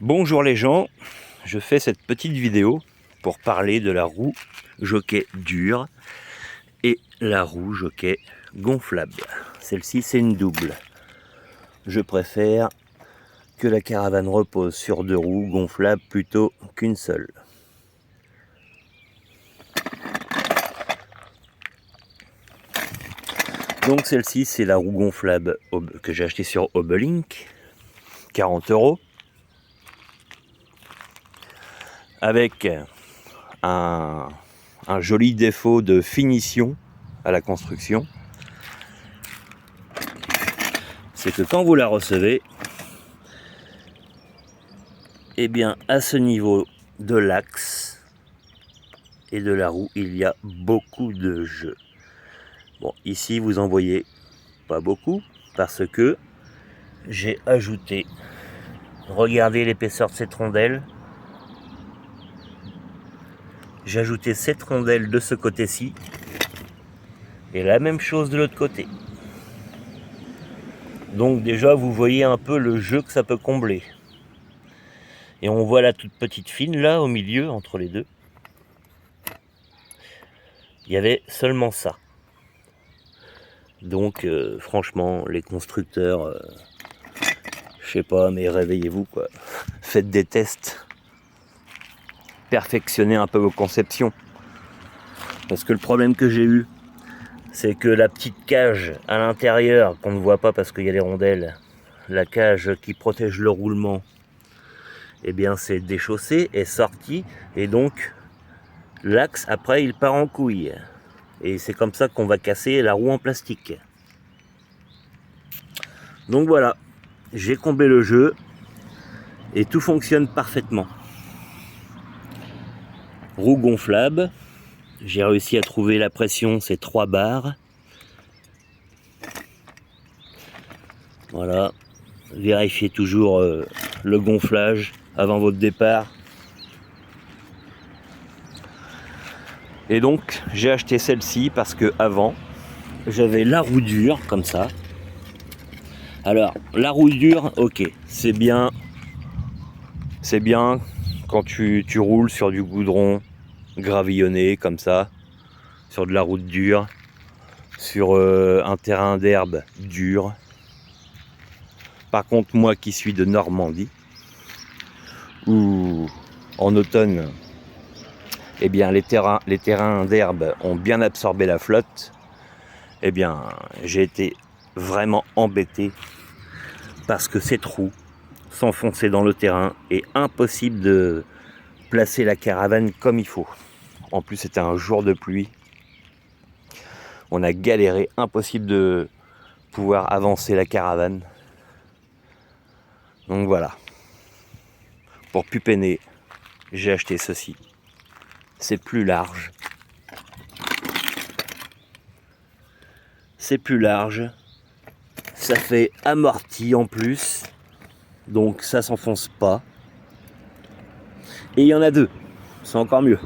Bonjour les gens, je fais cette petite vidéo pour parler de la roue jockey dure et la roue jockey gonflable. Celle-ci c'est une double. Je préfère que la caravane repose sur deux roues gonflables plutôt qu'une seule. Donc celle-ci c'est la roue gonflable que j'ai acheté sur Hobelink, 40 €, avec un joli défaut de finition à la construction. C'est que quand vous la recevez, eh bien à ce niveau de l'axe et de la roue, il y a beaucoup de jeu. Bon, ici vous en voyez pas beaucoup parce que j'ai ajouté, regardez l'épaisseur de cette rondelle, j'ai ajouté cette rondelle de ce côté-ci et la même chose de l'autre côté. Donc déjà vous voyez un peu le jeu que ça peut combler. Et on voit la toute petite fine là au milieu entre les deux. Il y avait seulement ça. Donc franchement les constructeurs, je sais pas, mais réveillez-vous quoi. Faites des tests. Perfectionnez un peu vos conceptions. Parce que le problème que j'ai eu, c'est que la petite cage à l'intérieur, qu'on ne voit pas parce qu'il y a les rondelles, la cage qui protège le roulement, eh bien c'est déchaussé, est sorti, et donc l'axe après il part en couille. Et c'est comme ça qu'on va casser la roue en plastique. Donc voilà, j'ai comblé le jeu et tout fonctionne parfaitement. Roue gonflable, j'ai réussi à trouver la pression, c'est 3 bars. Voilà, vérifiez toujours le gonflage avant votre départ. Et donc j'ai acheté celle-ci parce que avant j'avais la roue dure comme ça. Alors la roue dure, ok, c'est bien quand tu roules sur du goudron gravillonné comme ça, sur de la route dure, sur un terrain d'herbe dur. Par contre moi qui suis de Normandie, où en automne, eh bien les terrains d'herbe ont bien absorbé la flotte, eh bien j'ai été vraiment embêté parce que ces trous s'enfonçaient dans le terrain et impossible de placer la caravane comme il faut. En plus c'était un jour de pluie, on a galéré, impossible de pouvoir avancer la caravane. Donc voilà, pour plus peiner, j'ai acheté ceci. C'est plus large. C'est plus large. Ça fait amorti en plus. Donc ça s'enfonce pas. Et il y en a deux. C'est encore mieux.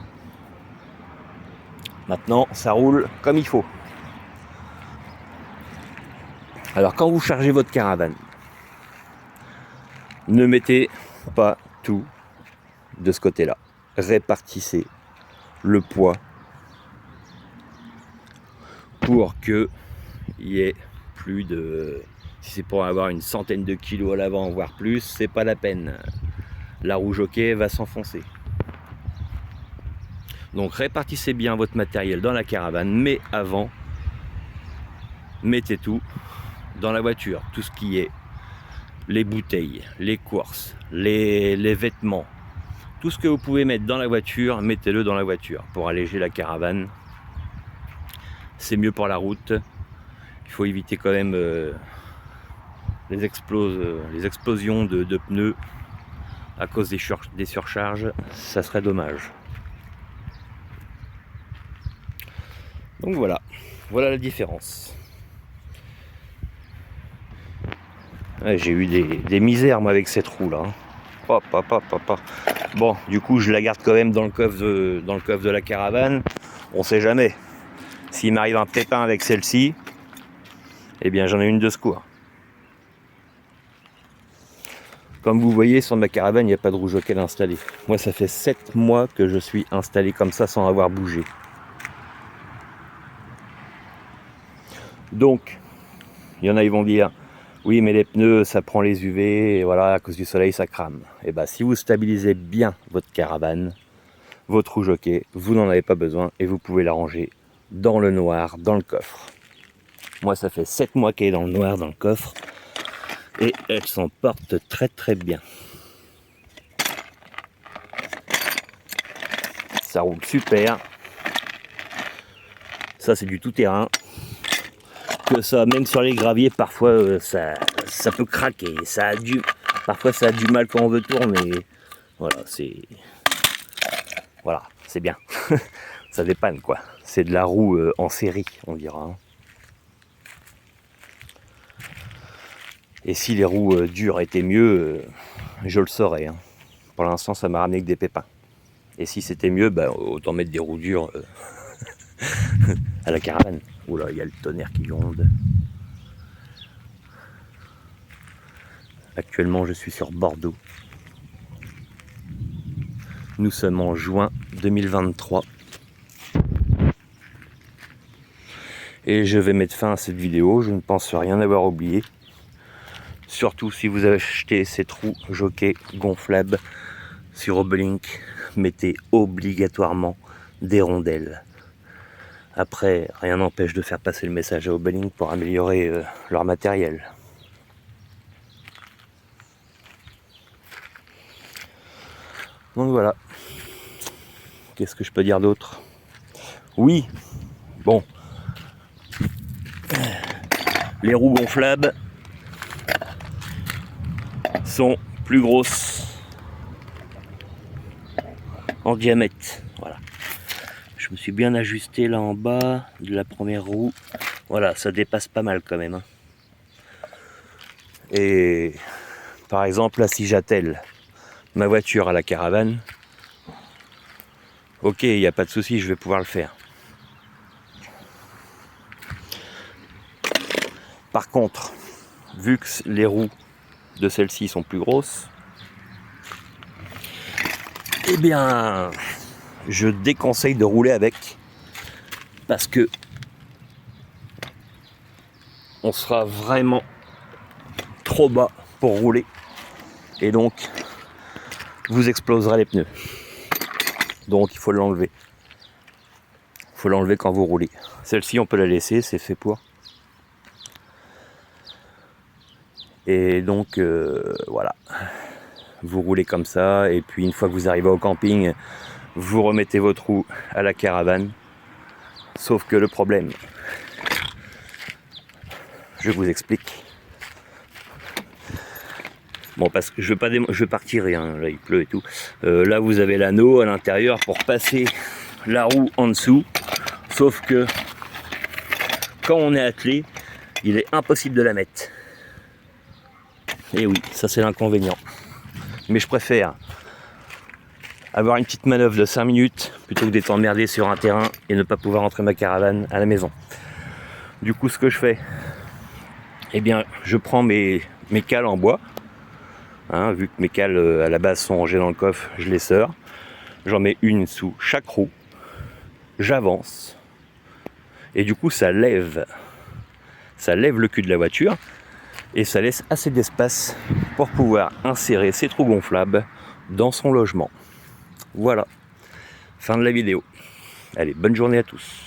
Maintenant, ça roule comme il faut. Alors quand vous chargez votre caravane, ne mettez pas tout de ce côté-là. Répartissez le poids pour que il y ait plus de... Si c'est pour avoir une centaine de kilos à l'avant, voire plus, c'est pas la peine. La roue jockey va s'enfoncer. Donc répartissez bien votre matériel dans la caravane, mais avant, mettez tout dans la voiture. Tout ce qui est les bouteilles, les courses, les vêtements, tout ce que vous pouvez mettre dans la voiture, mettez-le dans la voiture pour alléger la caravane. C'est mieux pour la route. Il faut éviter quand même les explosions de pneus à cause des surcharges. Ça serait dommage. Donc voilà, voilà la différence. Ouais, j'ai eu des misères moi avec cette roue là. Bon, du coup je la garde quand même dans le coffre de la caravane. On sait jamais. S'il m'arrive un pépin avec celle-ci, eh bien j'en ai une de secours. Comme vous voyez, sur ma caravane, il n'y a pas de roue jockey installé. Moi, ça fait 7 mois que je suis installé comme ça sans avoir bougé. Donc, il y en a, ils vont dire, oui, mais les pneus, ça prend les UV, et voilà, à cause du soleil, ça crame. Et bien, si vous stabilisez bien votre caravane, votre roue jockey, vous n'en avez pas besoin et vous pouvez la ranger dans le noir, dans le coffre. Moi, ça fait 7 mois qu'elle est dans le noir, dans le coffre, et elle s'en porte très très bien. Ça roule super. Ça, c'est du tout-terrain. Que ça, même sur les graviers, parfois, ça peut craquer. Parfois, ça a du mal quand on veut tourner. Voilà, c'est bien. Ça dépanne, quoi. C'est de la roue en série, on dira. Hein. Et si les roues dures étaient mieux, je le saurais. Hein. Pour l'instant, ça m'a ramené que des pépins. Et si c'était mieux, bah, autant mettre des roues dures à la caravane. Oula, il y a le tonnerre qui gronde. Actuellement, je suis sur Bordeaux. Nous sommes en juin 2023. Et je vais mettre fin à cette vidéo. Je ne pense rien avoir oublié. Surtout si vous avez acheté cette roue jockey gonflable sur Obelink, mettez obligatoirement des rondelles. Après, rien n'empêche de faire passer le message à Obelink pour améliorer leur matériel. Donc voilà. Qu'est-ce que je peux dire d'autre? Oui, bon. Les roues gonflables sont plus grosses en diamètre. Voilà. Je me suis bien ajusté là en bas de la première roue. Voilà, ça dépasse pas mal quand même. Hein. Et par exemple, là, si j'attelle ma voiture à la caravane, ok, il n'y a pas de souci, je vais pouvoir le faire. Par contre, vu que les roues de celle-ci sont plus grosses, eh bien, je déconseille de rouler avec, parce que on sera vraiment trop bas pour rouler, et donc vous exploserez les pneus. Donc il faut l'enlever. Il faut l'enlever quand vous roulez. Celle-ci, on peut la laisser, c'est fait pour. Et donc voilà, vous roulez comme ça, et puis une fois que vous arrivez au camping, vous remettez votre roue à la caravane. Sauf que le problème, je vous explique. Bon, parce que je vais pas retirer, hein, là il pleut et tout. Là vous avez l'anneau à l'intérieur pour passer la roue en dessous. Sauf que quand on est attelé, il est impossible de la mettre. Et oui, ça c'est l'inconvénient. Mais je préfère avoir une petite manœuvre de 5 minutes plutôt que d'être emmerdé sur un terrain et ne pas pouvoir rentrer ma caravane à la maison. Du coup, ce que je fais, eh bien, je prends mes cales en bois. Hein, vu que mes cales à la base sont rangées dans le coffre, je les sors. J'en mets une sous chaque roue. J'avance. Et du coup, ça lève le cul de la voiture. Et ça laisse assez d'espace pour pouvoir insérer ces trous gonflables dans son logement. Voilà, fin de la vidéo. Allez, bonne journée à tous.